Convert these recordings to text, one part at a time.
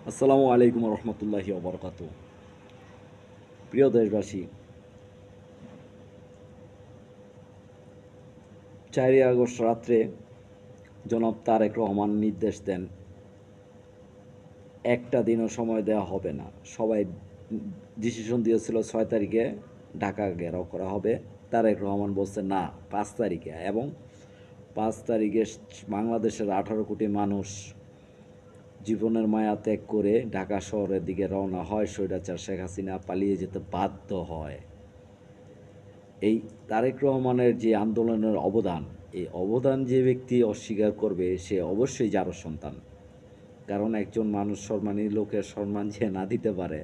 আসসালামু আলাইকুম রহমতুল্লাহি ওবরকাত। প্রিয় দেশবাসী, 4ই আগস্ট রাত্রে জনাব তারেক রহমান নির্দেশ দেন, একটা দিনও সময় দেওয়া হবে না। সবাই ডিসিশন দিয়েছিল 6 তারিখে ঢাকা ঘেরাও করা হবে। তারেক রহমান বলছে না, 5 তারিখে। এবং 5 তারিখে বাংলাদেশের 18 কোটি মানুষ জীবনের মায়া ত্যাগ করে ঢাকা শহরের দিকে রওনা হয়। স্বৈরাচার শেখ হাসিনা পালিয়ে যেতে বাধ্য হয়। এই তারেক রহমানের যে আন্দোলনের অবদান, এই অবদান যে ব্যক্তি অস্বীকার করবে সে অবশ্যই যারও সন্তান। কারণ একজন মানুষ সম্মানী লোকের সম্মান যে না দিতে পারে,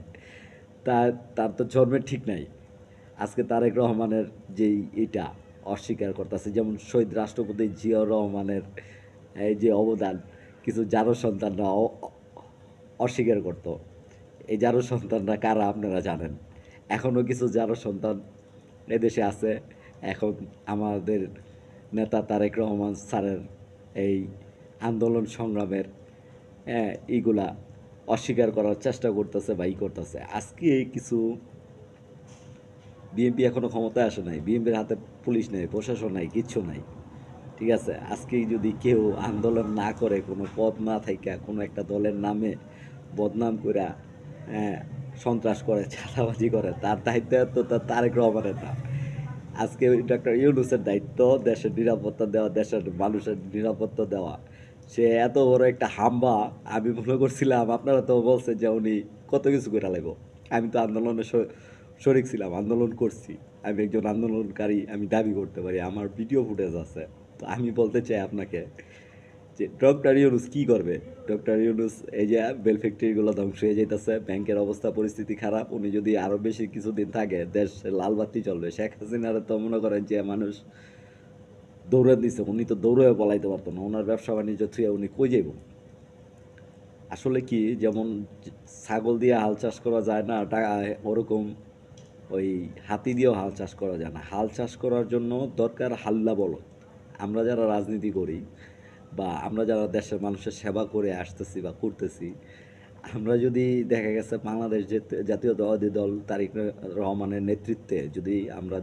তার তার তো জন্মের ঠিক নাই। আজকে তারেক রহমানের যেই এটা অস্বীকার করতেছে, যেমন শহীদ রাষ্ট্রপতি জিয়াউর রহমানের এই যে অবদান, কিছু যারও সন্তানরা অস্বীকার করত। এই যারও সন্তানরা কারা আপনারা জানেন। এখনও কিছু যারও সন্তান এদেশে আছে। এখন আমাদের নেতা তারেক রহমান স্যারের এই আন্দোলন সংগ্রামের এইগুলা অস্বীকার করার চেষ্টা করতেছে বা করতেছে। আজকে এই কিছু বিএনপি এখনও ক্ষমতায় আসে নাই, বিএনপির হাতে পুলিশ নেই, প্রশাসন নাই, কিচ্ছু নাই। ঠিক আছে, আজকেই যদি কেউ আন্দোলন না করে, কোনো পদ না থাইকা কোনো একটা দলের নামে বদনাম কইরা সন্ত্রাস করে, চাঁদাবাজি করে, তার দায়িত্ব তো তার তারেক রহমানের না। আজকে ডক্টর ইউনূসের দায়িত্ব দেশের নিরাপত্তা দেওয়া, দেশের মানুষের নিরাপত্তা দেওয়া। সে এত বড় একটা হাম্বা, আমি মনে করছিলাম আপনারা তো বলছেন যে উনি কত কিছু করে লাগবো। আমি তো আন্দোলনে শরিক ছিলাম, আন্দোলন করছি। আমি একজন আন্দোলনকারী, আমি দাবি করতে পারি, আমার ভিডিও ফুটেজ আছে। তো আমি বলতে চাই আপনাকে যে ডক্টর ইউনূস কী করবে। ডক্টর ইউনূস এই যে বেল ফ্যাক্টরিগুলো ধ্বংস হয়ে যেতেছে, ব্যাংকের অবস্থা পরিস্থিতি খারাপ, উনি যদি আরও বেশি কিছুদিন থাকে দেশ লাল বাতি চলবে। শেখ হাসিনার তো মনে করেন যে মানুষ দৌড়ে দিছে, উনি তো দৌড়ে পলাইতে পারতো না। ওনার ব্যবসা বাণিজ্য থুয়ে উনি কই যাইব। আসলে কি, যেমন ছাগল দিয়ে হাল চাষ করা যায় না, ওরকম ওই হাতি দিয়েও হাল চাষ করা যায় না। হাল চাষ করার জন্য দরকার হাল্লা বলদ। আমরা যারা রাজনীতি করি বা আমরা যারা দেশের মানুষের সেবা করে আসতেছি বা করতেছি, আমরা যদি দেখা গেছে বাংলাদেশ জাতীয়তাবাদী দল তারেক রহমানের নেতৃত্বে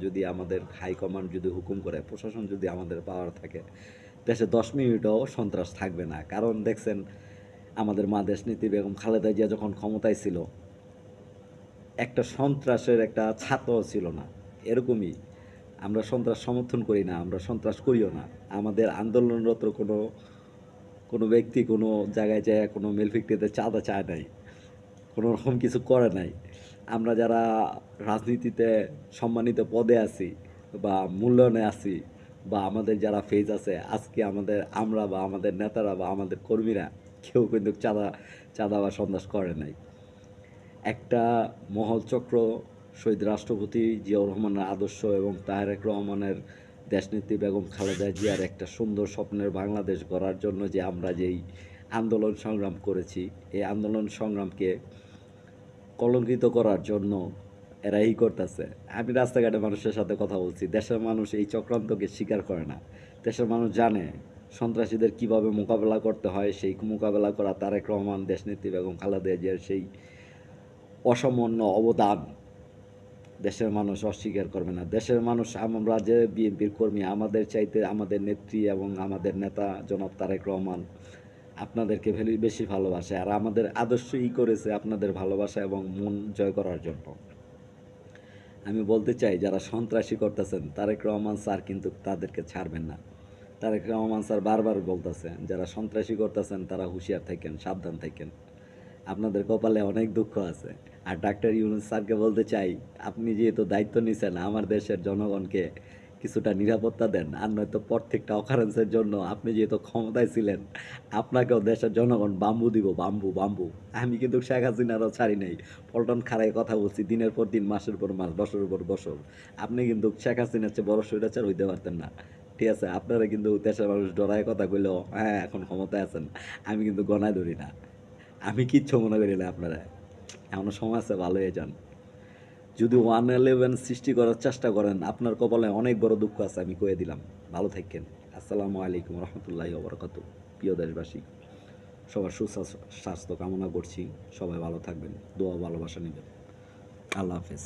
যদি আমাদের হাইকমান্ড যদি হুকুম করে, প্রশাসন যদি আমাদের পাওয়ার থাকে, দেশে 10 মিনিটও সন্ত্রাস থাকবে না। কারণ দেখছেন, আমাদের মা দেশনেত্রী বেগম খালেদা জিয়া যখন ক্ষমতায় ছিল, একটা সন্ত্রাসের একটা ছাত্র ছিল না। এরকমই আমরা সন্ত্রাস সমর্থন করি না, আমরা সন্ত্রাস করিও না। আমাদের আন্দোলনরত কোনো কোনো ব্যক্তি কোনো জায়গায় যায় কোনো মিল ফ্যাক্টরিতে চাঁদা চায় নাই, কোনো রকম কিছু করে নাই। আমরা যারা রাজনীতিতে সম্মানিত পদে আছি বা মূল্যায়নে আছি, বা আমাদের যারা ফেজ আছে, আজকে আমরা বা আমাদের নেতারা বা আমাদের কর্মীরা কেউ কিন্তু চাঁদা বা সন্ত্রাস করে নাই। একটা মহল চক্র শহীদ রাষ্ট্রপতি জিয়াউর রহমানের আদর্শ এবং তারেক রহমানের দেশনেত্রী বেগম খালেদা জিয়ার একটা সুন্দর স্বপ্নের বাংলাদেশ গড়ার জন্য যে আমরা যেই আন্দোলন সংগ্রাম করেছি, এই আন্দোলন সংগ্রামকে কলঙ্কিত করার জন্য এরা করতেছে। আমি রাস্তাঘাটে মানুষের সাথে কথা বলছি, দেশের মানুষ এই চক্রান্তকে স্বীকার করে না। দেশের মানুষ জানে সন্ত্রাসীদের কিভাবে মোকাবেলা করতে হয়। সেই মোকাবেলা করা তারেক রহমান, দেশনেত্রী বেগম খালেদা জিয়ার সেই অসামান্য অবদান দেশের মানুষ অস্বীকার করবে না। দেশের মানুষ, আমরা যে বিএনপির কর্মী, আমাদের চাইতে আমাদের নেত্রী এবং আমাদের নেতা জনাব তারেক রহমান আপনাদেরকে বেশি ভালোবাসে। আর আমাদের আদর্শই করেছে আপনাদের ভালোবাসা এবং মন জয় করার জন্য। আমি বলতে চাই, যারা সন্ত্রাসী করতেছেন, তারেক রহমান স্যার কিন্তু তাদেরকে ছাড়বেন না। তারেক রহমান স্যার বারবার বলতেছে, যারা সন্ত্রাসী করতেছেন তারা হুঁশিয়ার থাকেন, সাবধান থাকেন, আপনাদের কপালে অনেক দুঃখ আছে। আর ডাক্তার ইউনূস স্যারকে বলতে চাই, আপনি যেহেতু দায়িত্ব নিছেন, আমার দেশের জনগণকে কিছুটা নিরাপত্তা দেন। আর নয়তো প্রত্যেকটা অকারেন্সের জন্য আপনি যেহেতু ক্ষমতায় ছিলেন, আপনাকেও দেশের জনগণ বাম্বু দিব, বাম্বু বাম্বু। আমি কিন্তু শেখ হাসিনারও ছাড়ি নাই, পল্টন খাড়ায় কথা বলছি দিনের পর দিন, মাসের পর মাস, বছরের পর বছর। আপনি কিন্তু শেখ হাসিনার চেয়ে বড় স্বৈরাচার হইতে পারতেন না। ঠিক আছে, আপনারা কিন্তু দেশের মানুষ ডরায় কথা কইলেও হ্যাঁ এখন ক্ষমতায় আছেন, আমি কিন্তু গণায় ধরি না। আমি কিচ্ছু মনে করি না আপনারা। এখনো সময় আছে, ভালো হয়ে যান। যদি 111 সৃষ্টি করার চেষ্টা করেন, আপনার কপালে অনেক বড় দুঃখ আছে, আমি কয়ে দিলাম। ভালো থাকেন। আসসালামু আলাইকুম রহমতুল্লাহি ওয়া বারাকাতুহু। প্রিয় দেশবাসী। সবার সুস্বাস্থ্য কামনা করছি। সবাই ভালো থাকবেন, দোয়া ভালোবাসা নেবেন। আল্লাহ হাফেজ।